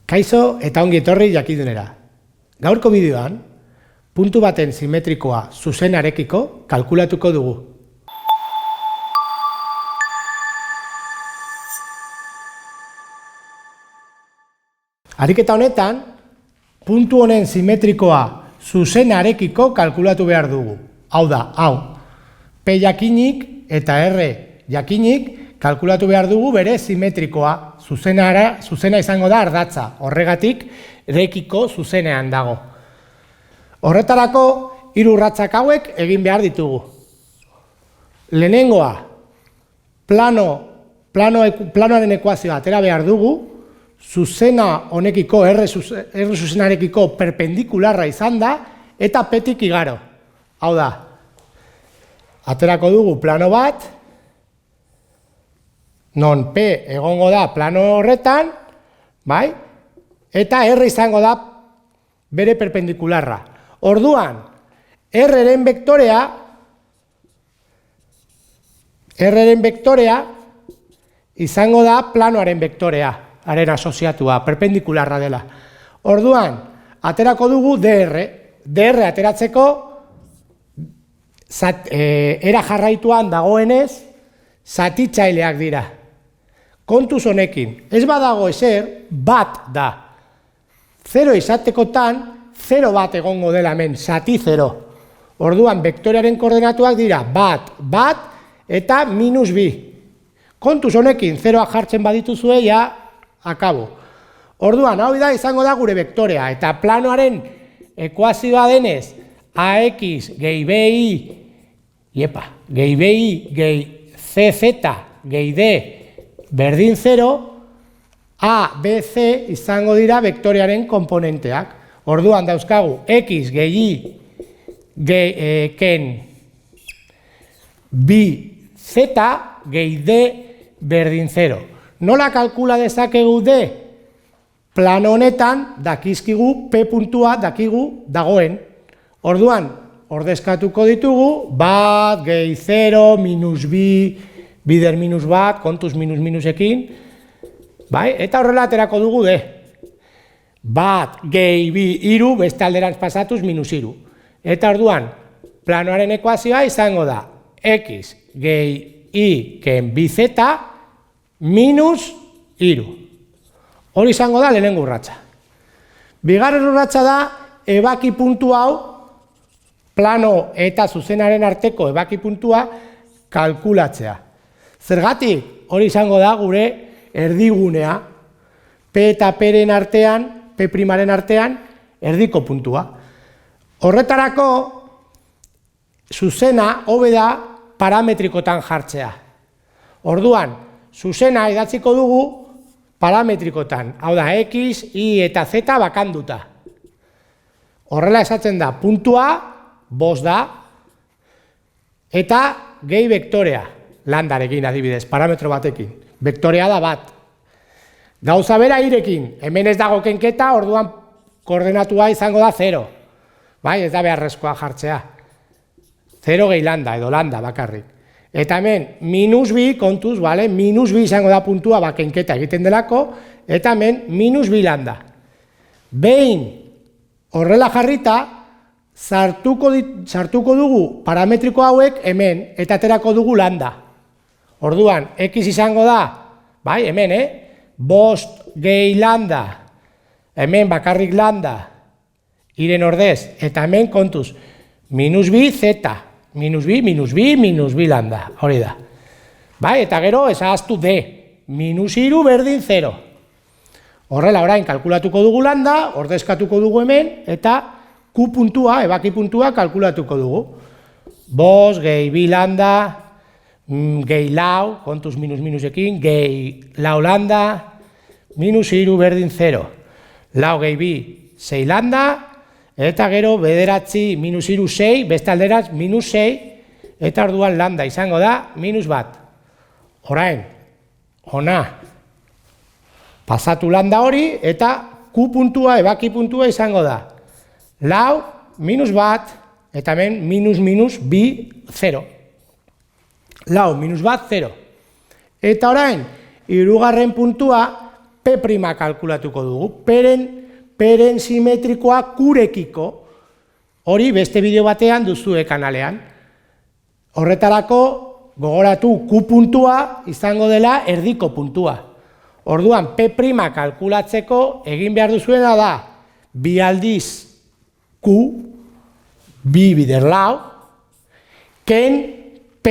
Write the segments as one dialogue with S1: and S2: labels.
S1: Kaixo eta ongi etorri jakidunera. Gaurko bideoan, puntu baten simetrikoa zuzenarekiko kalkulatuko dugu. Ariketa honetan, puntu honen simetrikoa zuzenarekiko kalkulatu behar dugu. Hau da, P jakinik eta R jakinik kalkulatu behar dugu bere simetrikoa. Zuzena izango da ardatza, horregatik rekiko zuzenean dago. Horretarako, 3 urratsak hauek egin behar ditugu. Lehenengoa, planoaren ekuazioa atera behar dugu, zuzena honekiko, R zuzenarekiko perpendikularra izan da, eta P-tik igaro. Hau da, aterako dugu plano bat, non P egongo da plano horretan, bai? Eta R izango da bere perpendikularra. Orduan, R-ren vektorea izango da planoaren vektorea, haren asoziatua, perpendikularra dela. Orduan, aterako dugu DR. DR ateratzeko era jarraituan dagoenez, zatitzaileak dira. Kontuz honekin, ez badago ezer, bat da. 0 izatekotan, 0 bat egongo dela hemen, zati 0. Orduan, vektorearen koordenatuak dira bat, eta -2. Kontuz honekin, 0 jartzen badituzue, ja, akabo. Orduan, hau da izango da gure vektorea, eta planoaren ekuazioa denez, AX gehi BI, gehi CZ gehi D berdin 0, A, B, C izango dira vektorearen komponenteak. Orduan dauzkagu X gehi ken B, Z gehi D berdin 0. Nola kalkula dezakegu D? Plano honetan dakizkigu P puntua dakigu dagoen. Orduan, ordezkatuko ditugu, bat, gehi 0, -B, bider -1, kontuz minusekin, bai? Eta horrela aterako dugu D. Bat, gehi, bi, 3, beste alderantz pasatuz, -3. Eta orduan, planoaren ekuazioa izango da, X gehi I ken BZ, -3. Hori izango da lehenengo urratsa. Bigarren urratsa da, ebaki puntu hau, plano eta zuzenaren arteko ebaki puntua kalkulatzea. Zergatik, hori izango da gure erdigunea, P eta P-ren artean, P'-aren artean, erdiko puntua. Horretarako, zuzena hobe da parametrikotan jartzea. Orduan, zuzena idatziko dugu parametrikotan, hau da, X, Y eta Z bakanduta. Horrela esatzen da, puntua, 5 da, eta gehi vektorea, landarekin adibidez, parametro batekin. Vektorea da bat. Gauza bera irekin, hemen ez dago kenketa, orduan koordenatua izango da 0. Bai, ez da beharrezkoa jartzea. 0 gehi landa, edo landa bakarrik. Eta hemen, -B, kontuz, bale? -B izango da puntua, kenketa egiten delako, eta hemen, -B landa. Behin, horrela jarrita, sartuko dugu parametriko hauek hemen, eta aterako dugu landa. Orduan, X izango da, bai, hemen, 5 gehi landa, hemen bakarrik landa, iren ordez, eta hemen kontuz, -B, Z, -B landa, hori da. Bai, eta gero, ezagaztu D, -3 berdin 0. Horrela, orain, kalkulatuko dugu landa, ordezkatuko dugu hemen, eta Q puntua, ebaki puntua, kalkulatuko dugu. 5 gehi 2 landa, gehi lau, kontuz minusekin, gehi lau landa, -3 berdin 0. Lau gehi 2, 6 landa, eta gero bederatzi, -3, 6, beste alderaz, -6, eta orduan landa izango da, -1. Orain, ona, pasatu landa hori, eta Q puntua, ebaki puntua izango da. Lau, -1, eta hemen, -B, 0. Lau, -1, 0. Eta orain, hirugarren puntua P' kalkulatuko dugu, peren simetrikoa kurekiko, hori beste bideo batean duzue kanalean. Horretarako, gogoratu Q puntua izango dela erdiko puntua. Orduan, P' kalkulatzeko egin behar duzuena da, bi aldiz Q, bi bider lau, ken P,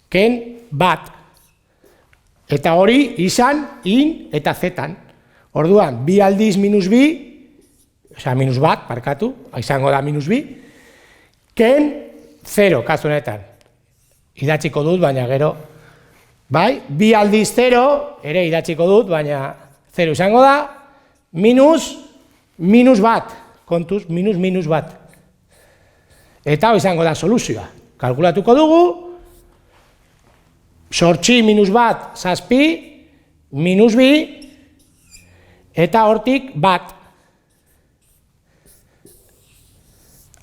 S1: ken bat. Eta hori izan, in eta zetan. Orduan, bi aldiz minus bi, osea, minus bat, parkatu, izango da minus bi, ken 0, kasu honetan. Idatziko dut, baina gero, bai, bi aldiz 0, ere idatziko dut, baina 0 izango da, minus bat, kontuz, minus bat. Eta hori izango da soluzioa. Kalkulatuko dugu, sortzi minus bat, zazpi, minus bi, eta hortik bat.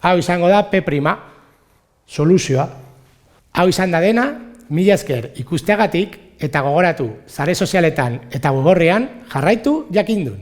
S1: Hau izango da P', soluzioa. Hau izan da dena, mila esker ikusteagatik, eta gogoratu, sare sozialetan eta web orrian jarraitu jakindun.